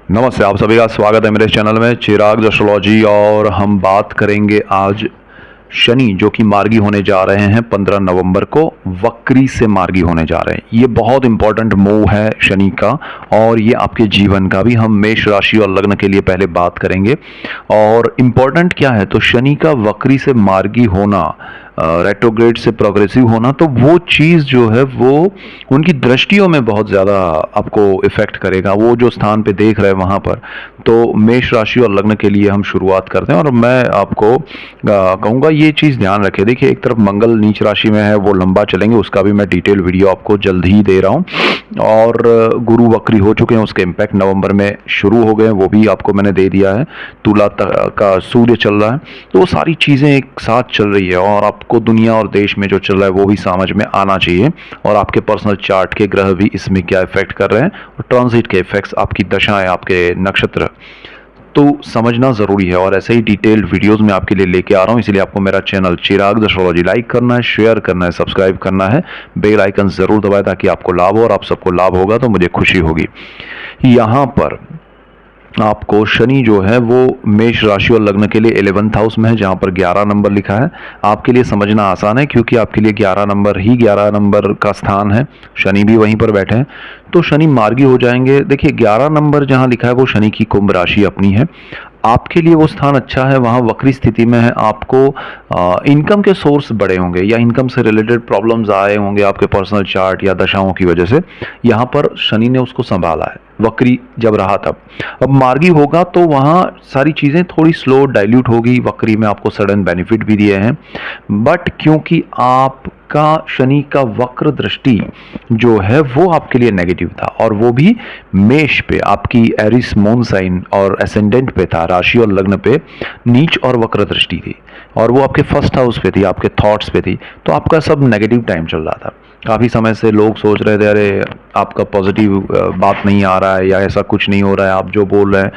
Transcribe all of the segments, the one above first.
नमस्ते, आप सभी का स्वागत है मेरे चैनल में चिराग एस्ट्रोलॉजी। और हम बात करेंगे आज शनि जो कि मार्गी होने जा रहे हैं 15 नवंबर को, वक्री से मार्गी होने जा रहे हैं। ये बहुत इंपॉर्टेंट मूव है शनि का, और ये आपके जीवन का भी। हम मेष राशि और लग्न के लिए पहले बात करेंगे। और इम्पॉर्टेंट क्या है, तो शनि का वक्री से मार्गी होना, रेट्रोग्रेड से प्रोग्रेसिव होना, तो वो चीज़ जो है वो उनकी दृष्टियों में बहुत ज़्यादा आपको इफ़ेक्ट करेगा। वो जो स्थान पे देख रहे हैं वहाँ पर, तो मेष राशि और लग्न के लिए हम शुरुआत करते हैं। और मैं आपको कहूँगा ये चीज़ ध्यान रखें। देखिए, एक तरफ मंगल नीच राशि में है, वो लंबा चलेंगे, उसका भी मैं डिटेल वीडियो आपको जल्द ही दे रहा हूँ। और गुरु वक्री हो चुके हैं, उसके इम्पैक्ट नवंबर में शुरू हो गए हैं, वो भी आपको मैंने दे दिया है। तुला का सूर्य चल रहा है, तो वो सारी चीज़ें एक साथ चल रही है, और आपको दुनिया और देश में जो चल रहा है वो भी समझ में आना चाहिए। और आपके पर्सनल चार्ट के ग्रह भी इसमें क्या इफेक्ट कर रहे हैं, और ट्रांजिट के इफेक्ट्स, आपकी दशाएं, आपके नक्षत्र, तो समझना ज़रूरी है। और ऐसे ही डिटेल्ड वीडियोस मैं आपके लिए लेके आ रहा हूँ, इसलिए आपको मेरा चैनल चिराग एस्ट्रोलॉजी लाइक करना है, शेयर करना है, सब्सक्राइब करना है, बेल आइकन ज़रूर दबाएं ताकि आपको लाभ हो। और आप सबको लाभ होगा तो मुझे खुशी होगी। यहाँ पर आपको शनि जो है वो मेष राशि और लग्न के लिए 11th हाउस में है, जहां पर 11 नंबर लिखा है। आपके लिए समझना आसान है, क्योंकि आपके लिए 11 नंबर ही 11 नंबर का स्थान है, शनि भी वहीं पर बैठे हैं, तो शनि मार्गी हो जाएंगे। देखिए, 11 नंबर जहां लिखा है वो शनि की कुंभ राशि अपनी है। आपके लिए वो स्थान अच्छा है, वहाँ वक्री स्थिति में है। आपको इनकम के सोर्स बड़े होंगे, या इनकम से रिलेटेड प्रॉब्लम्स आए होंगे आपके पर्सनल चार्ट या दशाओं की वजह से। यहाँ पर शनि ने उसको संभाला है, वक्री जब रहा तब। अब मार्गी होगा तो वहाँ सारी चीज़ें थोड़ी स्लो डाइल्यूट होगी। वक्री में आपको सडन बेनिफिट भी दिए हैं, बट क्योंकि आपका शनि का वक्र दृष्टि जो है वो आपके लिए नेगेटिव था, और वो भी मेष पे, आपकी एरिस मून साइन और एसेंडेंट पे था, राशि और लग्न पे नीच और वक्र दृष्टि थी, और वो आपके फर्स्ट हाउस पे थी, आपके थॉट्स पे थी। तो आपका सब नेगेटिव टाइम चल रहा था। काफ़ी समय से लोग सोच रहे थे, अरे आपका पॉजिटिव बात नहीं आ रहा है, या ऐसा कुछ नहीं हो रहा है, आप जो बोल रहे हैं।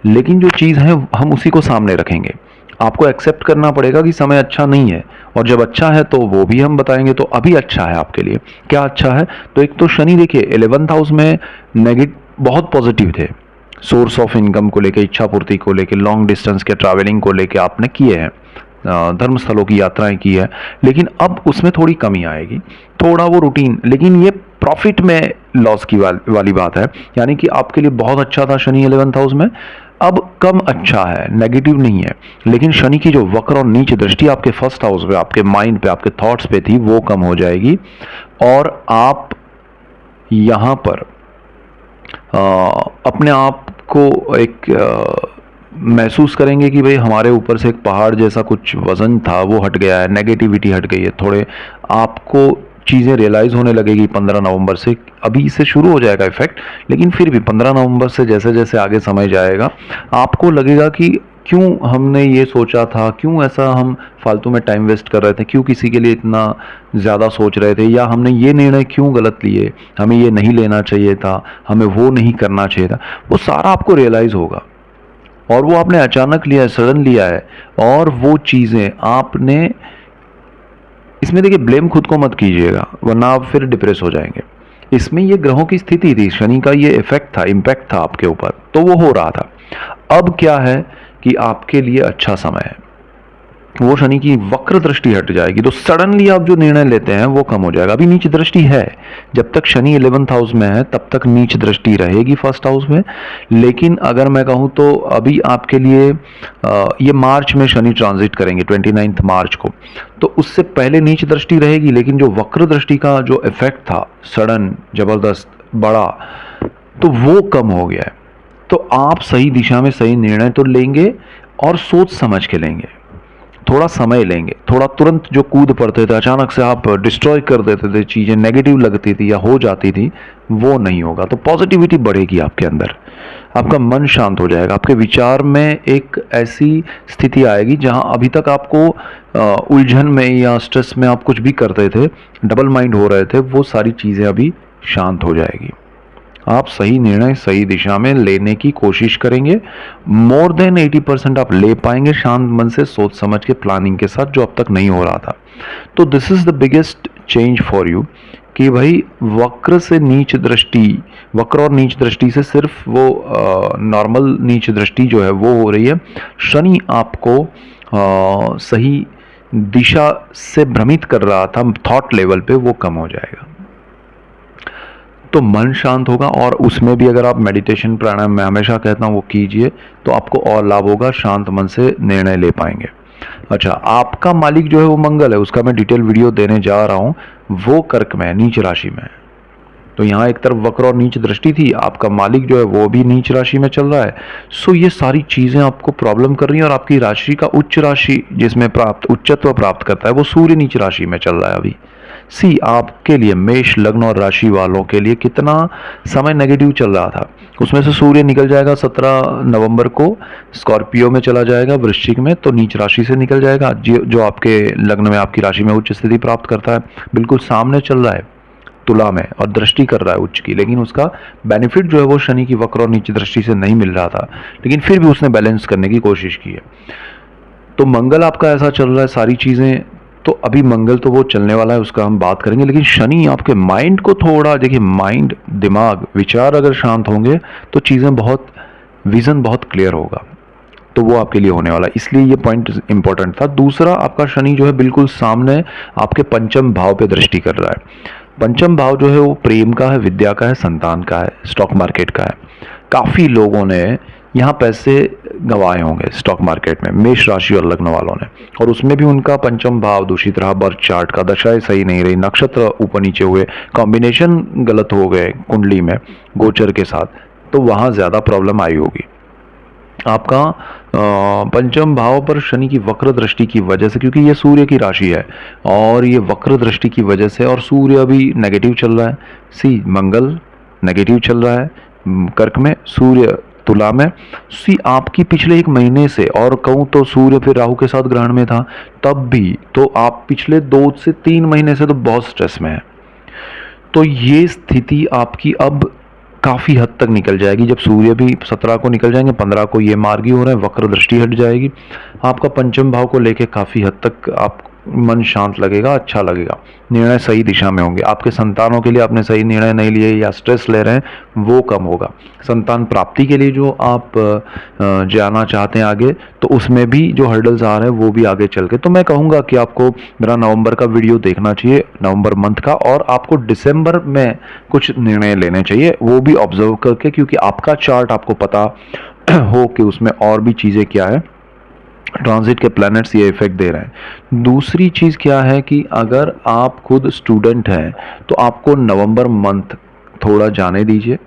लेकिन जो चीज़ है हम उसी को सामने रखेंगे। आपको एक्सेप्ट करना पड़ेगा कि समय अच्छा नहीं है, और जब अच्छा है तो वो भी हम बताएंगे। तो अभी अच्छा है आपके लिए। क्या अच्छा है, तो एक तो शनि देखिए 11th हाउस में नेगेटिव बहुत पॉजिटिव थे, सोर्स ऑफ इनकम को लेके, इच्छा पूर्ति को लेके, लॉन्ग डिस्टेंस के ट्रैवलिंग को लेके आपने किए हैं, धर्म स्थलों की यात्राएं की है। लेकिन अब उसमें थोड़ी कमी आएगी, थोड़ा वो रूटीन, लेकिन ये प्रॉफिट में लॉस की वाली बात है। यानी कि आपके लिए बहुत अच्छा था शनि 11th हाउस में, अब कम अच्छा है, नेगेटिव नहीं है। लेकिन शनि की जो वक्र और नीच दृष्टि आपके फर्स्ट हाउस पे, आपके माइंड पे, आपके थॉट्स पे थी, वो कम हो जाएगी। और आप यहाँ पर अपने आप को एक महसूस करेंगे कि भाई हमारे ऊपर से एक पहाड़ जैसा कुछ वजन था वो हट गया है, नेगेटिविटी हट गई है। थोड़े आपको चीज़ें रियलाइज़ होने लगेगी 15 नवंबर से। अभी इससे शुरू हो जाएगा इफेक्ट, लेकिन फिर भी 15 नवंबर से जैसे जैसे आगे समय जाएगा, आपको लगेगा कि क्यों हमने ये सोचा था, क्यों ऐसा हम फालतू में टाइम वेस्ट कर रहे थे, क्यों किसी के लिए इतना ज़्यादा सोच रहे थे, या हमने ये निर्णय क्यों गलत लिए, हमें ये नहीं लेना चाहिए था, हमें वो नहीं करना चाहिए था। वो सारा आपको रियलाइज़ होगा, और वो आपने अचानक लिया है, सडन लिया है। और वो चीज़ें आपने, इसमें देखिए ब्लेम खुद को मत कीजिएगा, वरना आप फिर डिप्रेस हो जाएंगे। इसमें ये ग्रहों की स्थिति थी, शनि का ये इफेक्ट था, इम्पैक्ट था आपके ऊपर, तो वो हो रहा था। अब क्या है कि आपके लिए अच्छा समय है, वो शनि की वक्र दृष्टि हट जाएगी, तो सडनली आप जो निर्णय लेते हैं वो कम हो जाएगा। अभी नीच दृष्टि है, जब तक शनि 11th हाउस में है तब तक नीच दृष्टि रहेगी फर्स्ट हाउस में। लेकिन अगर मैं कहूँ तो अभी आपके लिए ये मार्च में शनि ट्रांजिट करेंगे 29 मार्च को, तो उससे पहले नीच दृष्टि रहेगी। लेकिन जो वक्र दृष्टि का जो इफेक्ट था, सडन, जबरदस्त, बड़ा, तो वो कम हो गया है। तो आप सही दिशा में सही निर्णय तो लेंगे, और सोच समझ के लेंगे, थोड़ा समय लेंगे। थोड़ा तुरंत जो कूद पड़ते थे, अचानक से आप डिस्ट्रॉय कर देते थे, चीज़ें नेगेटिव लगती थी या हो जाती थी, वो नहीं होगा। तो पॉजिटिविटी बढ़ेगी आपके अंदर, आपका मन शांत हो जाएगा, आपके विचार में एक ऐसी स्थिति आएगी जहां अभी तक आपको उलझन में या स्ट्रेस में आप कुछ भी करते थे, डबल माइंड हो रहे थे, वो सारी चीज़ें अभी शांत हो जाएगी। आप सही निर्णय सही दिशा में लेने की कोशिश करेंगे। मोर देन 80% आप ले पाएंगे शांत मन से, सोच समझ के, प्लानिंग के साथ, जो अब तक नहीं हो रहा था। तो this is the biggest change for you, कि भाई वक्र से नीच दृष्टि, वक्र और नीच दृष्टि से सिर्फ वो नॉर्मल नीच दृष्टि जो है वो हो रही है। शनि आपको सही दिशा से भ्रमित कर रहा था थॉट लेवल पे, वो कम हो जाएगा। तो मन शांत होगा, और उसमें भी अगर आप मेडिटेशन प्राणायाम मैं हमेशा कहता हूँ वो कीजिए तो आपको और लाभ होगा, शांत मन से निर्णय ले पाएंगे। अच्छा, आपका मालिक जो है वो मंगल है, उसका मैं डिटेल वीडियो देने जा रहा हूँ। वो कर्क में है, नीच राशि में है। तो यहाँ एक तरफ वक्र और नीच दृष्टि थी, आपका मालिक जो है वो भी नीच राशि में चल रहा है। सो ये सारी चीजें आपको प्रॉब्लम कर रही हैं, और आपकी राशि का उच्च राशि जिसमें प्राप्त उच्चत्व प्राप्त करता है वो सूर्य नीच राशि में चल रहा है अभी। सी आपके लिए मेष लग्न और राशि वालों के लिए कितना समय नेगेटिव चल रहा था, उसमें से सूर्य निकल जाएगा 17 नवंबर को, स्कॉर्पियो में चला जाएगा वृश्चिक में, तो नीच राशि से निकल जाएगा। जो आपके लग्न में आपकी राशि में उच्च स्थिति प्राप्त करता है, बिल्कुल सामने चल रहा है तुला में, और दृष्टि कर रहा है उच्च की, लेकिन उसका बेनिफिट जो है वो शनि की वक्र और नीच दृष्टि से नहीं मिल रहा था, लेकिन फिर भी उसने बैलेंस करने की कोशिश की है। तो मंगल आपका ऐसा चल रहा है सारी चीजें, तो अभी मंगल तो वो चलने वाला है, उसका हम बात करेंगे। लेकिन शनि आपके माइंड को थोड़ा देखिए, माइंड दिमाग विचार अगर शांत होंगे तो चीजें बहुत विजन बहुत क्लियर होगा, तो वो आपके लिए होने वाला है, इसलिए ये पॉइंट इंपॉर्टेंट था। दूसरा, आपका शनि जो है बिल्कुल सामने आपके पंचम भाव पे दृष्टि कर रहा है। पंचम भाव जो है वो प्रेम का है, विद्या का है, संतान का है, स्टॉक मार्केट का है। काफी लोगों ने यहाँ पैसे गंवाए होंगे स्टॉक मार्केट में, मेष राशि और लग्न वालों ने, और उसमें भी उनका पंचम भाव दूषित रहा, बर्थ चार्ट का दशाएं सही नहीं रही, नक्षत्र ऊपर नीचे हुए, कॉम्बिनेशन गलत हो गए कुंडली में गोचर के साथ, तो वहां ज्यादा प्रॉब्लम आई होगी। आपका पंचम भाव पर शनि की वक्र दृष्टि की वजह से, क्योंकि ये सूर्य की राशि है और ये वक्र दृष्टि की वजह से, और सूर्य अभी नेगेटिव चल रहा है, सी मंगल नेगेटिव चल रहा है कर्क में, सूर्य तुला में। सी आपकी पिछले एक महीने से, और कहूँ तो सूर्य फिर राहु के साथ ग्रहण में था तब भी, तो आप पिछले 2 से 3 महीने से तो बहुत स्ट्रेस में है। तो ये स्थिति आपकी अब काफ़ी हद तक निकल जाएगी, जब सूर्य भी 17 को निकल जाएंगे, 15 को ये मार्गी हो रहा है, वक्र दृष्टि हट जाएगी। आपका पंचम भाव को लेके काफ़ी हद तक आप मन शांत लगेगा, अच्छा लगेगा, निर्णय सही दिशा में होंगे। आपके संतानों के लिए आपने सही निर्णय नहीं लिए या स्ट्रेस ले रहे हैं वो कम होगा। संतान प्राप्ति के लिए जो आप जाना चाहते हैं आगे, तो उसमें भी जो हर्डल्स आ रहे हैं वो भी आगे चल के, तो मैं कहूँगा कि आपको मेरा नवंबर का वीडियो देखना चाहिए, नवंबर मंथ का, और आपको दिसंबर में कुछ निर्णय लेने चाहिए, वो भी ऑब्जर्व करके, क्योंकि आपका चार्ट आपको पता हो कि उसमें और भी चीज़ें क्या है, ट्रांजिट के प्लैनेट्स ये इफेक्ट दे रहे हैं। दूसरी चीज़ क्या है कि अगर आप खुद स्टूडेंट हैं तो आपको नवंबर मंथ थोड़ा जाने दीजिए,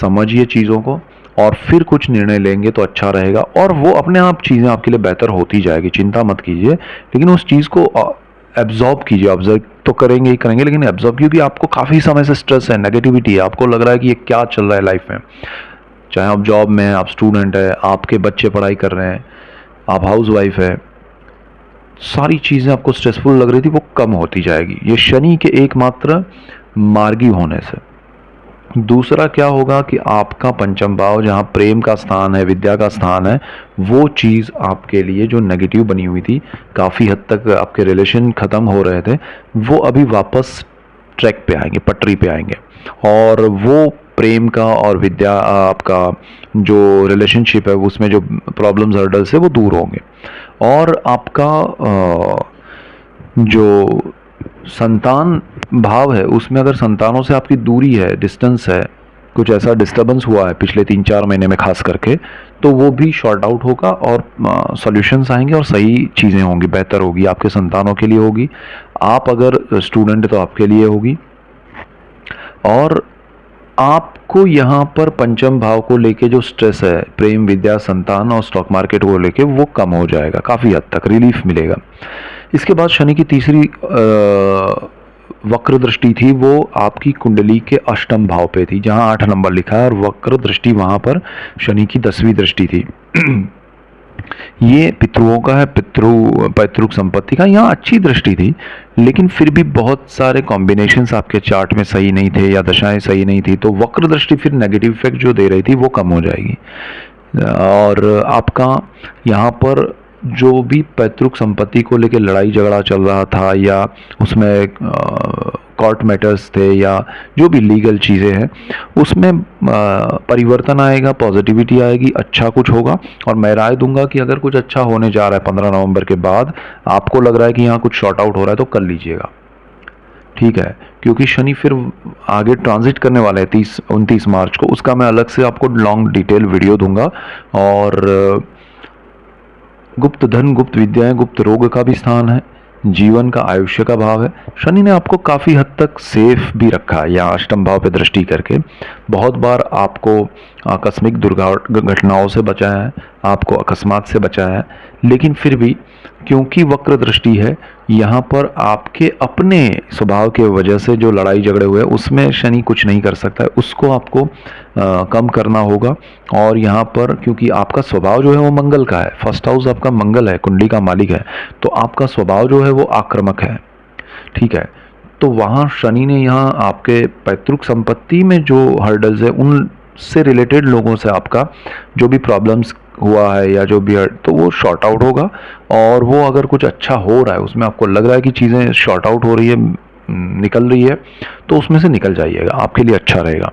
समझिए चीज़ों को, और फिर कुछ निर्णय लेंगे तो अच्छा रहेगा, और वो अपने आप चीज़ें आपके लिए बेहतर होती जाएगी, चिंता मत कीजिए, लेकिन उस चीज़ को एब्जॉर्ब कीजिए। ऑब्जर्व तो करेंगे ही करेंगे, लेकिन एब्जॉर्ब, क्योंकि आपको काफ़ी समय से स्ट्रेस है, नेगेटिविटी है, आपको लग रहा है कि ये क्या चल रहा है लाइफ में, चाहे आप जॉब में हैं, आप स्टूडेंट है, आपके बच्चे पढ़ाई कर रहे हैं, आप हाउस वाइफ है, सारी चीज़ें आपको स्ट्रेसफुल लग रही थी वो कम होती जाएगी, ये शनि के एकमात्र मार्गी होने से। दूसरा क्या होगा कि आपका पंचम भाव जहाँ प्रेम का स्थान है, विद्या का स्थान है, वो चीज़ आपके लिए जो नेगेटिव बनी हुई थी, काफ़ी हद तक आपके रिलेशन ख़त्म हो रहे थे, वो अभी वापस ट्रैक पे आएंगे, पटरी पे आएंगे, और वो प्रेम का और विद्या आपका जो रिलेशनशिप है उसमें जो प्रॉब्लम्स हर्डल्स है वो दूर होंगे। और आपका जो संतान भाव है उसमें अगर संतानों से आपकी दूरी है, डिस्टेंस है, कुछ ऐसा डिस्टर्बेंस हुआ है पिछले 3-4 महीने में खास करके, तो वो भी शॉर्ट आउट होगा और सॉल्यूशंस आएंगे और सही चीज़ें होंगी, बेहतर होगी, आपके संतानों के लिए होगी, आप अगर स्टूडेंट तो आपके लिए होगी। और आपको यहाँ पर पंचम भाव को लेके जो स्ट्रेस है, प्रेम, विद्या, संतान और स्टॉक मार्केट को लेके, वो कम हो जाएगा, काफ़ी हद तक रिलीफ मिलेगा। इसके बाद शनि की तीसरी वक्र दृष्टि थी, वो आपकी कुंडली के अष्टम भाव पे थी, जहाँ 8 नंबर लिखा है, और वक्र दृष्टि वहाँ पर शनि की 10वीं दृष्टि थी। ये पितृओं का है, पैतृक संपत्ति का, यहाँ अच्छी दृष्टि थी, लेकिन फिर भी बहुत सारे कॉम्बिनेशंस आपके चार्ट में सही नहीं थे या दशाएं सही नहीं थी, तो वक्र दृष्टि फिर नेगेटिव इफेक्ट जो दे रही थी वो कम हो जाएगी। और आपका यहाँ पर जो भी पैतृक संपत्ति को लेकर लड़ाई झगड़ा चल रहा था या उसमें कोर्ट मैटर्स थे या जो भी लीगल चीज़ें हैं उसमें परिवर्तन आएगा, पॉजिटिविटी आएगी, अच्छा कुछ होगा। और मैं राय दूंगा कि अगर कुछ अच्छा होने जा रहा है 15 नवंबर के बाद, आपको लग रहा है कि यहाँ कुछ शॉर्ट आउट हो रहा है तो कर लीजिएगा, ठीक है। क्योंकि शनि फिर आगे ट्रांजिट करने वाले हैं 29 मार्च को, उसका मैं अलग से आपको लॉन्ग डिटेल वीडियो दूंगा। और गुप्त धन, गुप्त विद्याएं, गुप्त रोग का भी स्थान है, जीवन का, आयुष्य का भाव है। शनि ने आपको काफ़ी हद तक सेफ भी रखा है या अष्टम भाव पे दृष्टि करके। बहुत बार आपको आकस्मिक दुर्घटनाओं से बचाया है, आपको अकस्मात से बचाया है। लेकिन फिर भी क्योंकि वक्र दृष्टि है, यहाँ पर आपके अपने स्वभाव के वजह से जो लड़ाई झगड़े हुए उसमें शनि कुछ नहीं कर सकता है, उसको आपको कम करना होगा। और यहाँ पर क्योंकि आपका स्वभाव जो है वो मंगल का है, फर्स्ट हाउस आपका मंगल है, कुंडली का मालिक है, तो आपका स्वभाव जो है वो आक्रामक है, ठीक है। तो वहाँ शनि ने यहाँ आपके पैतृक संपत्ति में जो हर्डल्स है उनसे रिलेटेड लोगों से आपका जो भी प्रॉब्लम्स हुआ है या जो भी है तो वो शॉर्ट आउट होगा। और वो अगर कुछ अच्छा हो रहा है, उसमें आपको लग रहा है कि चीज़ें शॉर्ट आउट हो रही है, निकल रही है, तो उसमें से निकल जाइएगा, आपके लिए अच्छा रहेगा।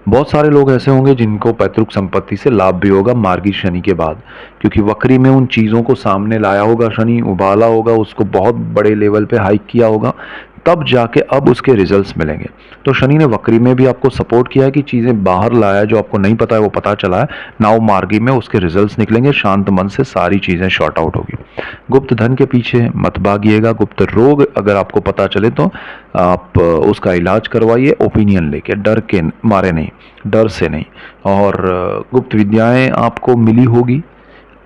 बहुत सारे लोग ऐसे होंगे जिनको पैतृक संपत्ति से लाभ भी होगा मार्गी शनि के बाद, क्योंकि वक्री में उन चीज़ों को सामने लाया होगा शनि, उबाला होगा उसको, बहुत बड़े लेवल पे हाइक किया होगा, तब जाके अब उसके रिजल्ट्स मिलेंगे। तो शनि ने वक्री में भी आपको सपोर्ट किया है कि चीज़ें बाहर लाया, जो आपको नहीं पता है वो पता चला है, नाउ मार्गी में उसके रिजल्ट्स निकलेंगे, शांत मन से सारी चीज़ें शॉर्ट आउट होगी। गुप्त धन के पीछे मत भागिएगा। गुप्त रोग अगर आपको पता चले तो आप उसका इलाज करवाइए, ओपिनियन लेके, डर के मारे नहीं, डर से नहीं। और गुप्त विद्याएं आपको मिली होगी,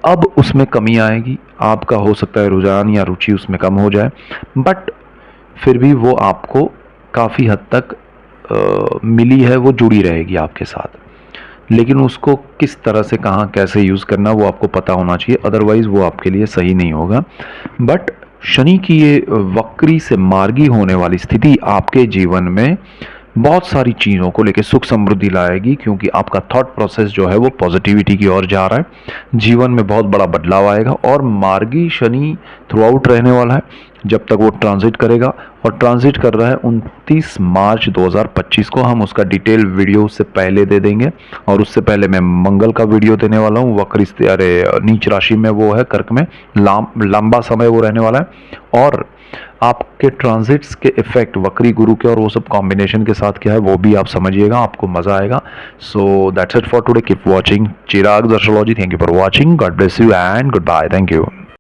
अब उसमें कमी आएगी, आपका हो सकता है रुझान या रुचि उसमें कम हो जाए, बट फिर भी वो आपको काफ़ी हद तक मिली है, वो जुड़ी रहेगी आपके साथ। लेकिन उसको किस तरह से, कहाँ, कैसे यूज़ करना वो आपको पता होना चाहिए, अदरवाइज़ वो आपके लिए सही नहीं होगा। बट शनि की ये वक्री से मार्गी होने वाली स्थिति आपके जीवन में बहुत सारी चीज़ों को लेकर सुख समृद्धि लाएगी, क्योंकि आपका थॉट प्रोसेस जो है वो पॉजिटिविटी की ओर जा रहा है, जीवन में बहुत बड़ा बदलाव आएगा। और मार्गी शनि थ्रू आउट रहने वाला है जब तक वो ट्रांजिट करेगा, और ट्रांजिट कर रहा है 29 मार्च 2025 को। हम उसका डिटेल वीडियो उससे पहले दे देंगे, और उससे पहले मैं मंगल का वीडियो देने वाला हूँ। वक्र नीच राशि में वो है, कर्क में, लंबा समय वो रहने वाला है। और आपके ट्रांजिट्स के इफेक्ट वक्री गुरु के और वो सब कॉम्बिनेशन के साथ क्या है वो भी आप समझिएगा, आपको मजा आएगा। So that's it for today, keep watching Chirag astrology. Thank you for watching, God bless you and goodbye, thank you.